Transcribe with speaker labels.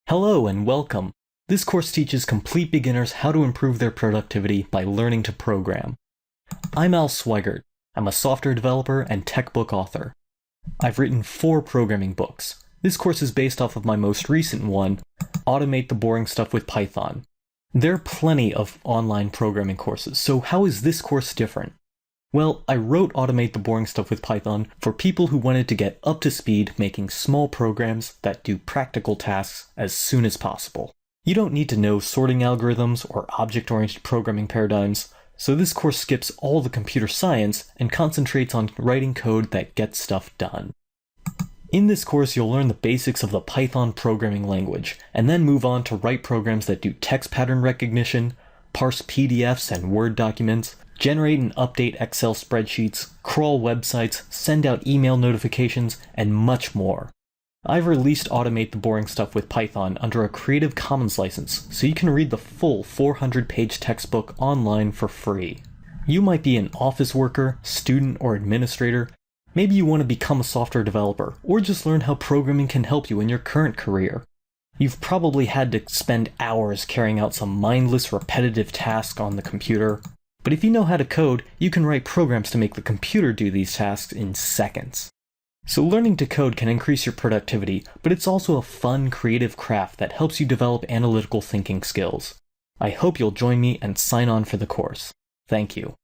Speaker 1: Hello and welcome. This course teaches complete beginners how to improve their productivity by learning to program. I'm Al Swigert. I'm a software developer and tech book author. I've written 4 programming books. This course is based off of my most recent one, Automate the Boring Stuff with Python. There are plenty of online programming courses, so how is this course different? Well, I wrote Automate the Boring Stuff with Python for people who wanted to get up to speed making small programs that do practical tasks as soon as possible. You don't need to know sorting algorithms or object-oriented programming paradigms, so this course skips all the computer science and concentrates on writing code that gets stuff done. In this course, you'll learn the basics of the Python programming language, and then move on to write programs that do text pattern recognition, parse PDFs and Word documents, generate and update Excel spreadsheets, crawl websites, send out email notifications, and much more. I've released Automate the Boring Stuff with Python under a Creative Commons license, so you can read the full 400-page textbook online for free. You might be an office worker, student, or administrator. Maybe you want to become a software developer, or just learn how programming can help you in your current career. You've probably had to spend hours carrying out some mindless, repetitive task on the computer. But if you know how to code, you can write programs to make the computer do these tasks in seconds. So learning to code can increase your productivity, but it's also a fun, creative craft that helps you develop analytical thinking skills. I hope you'll join me and sign on for the course. Thank you.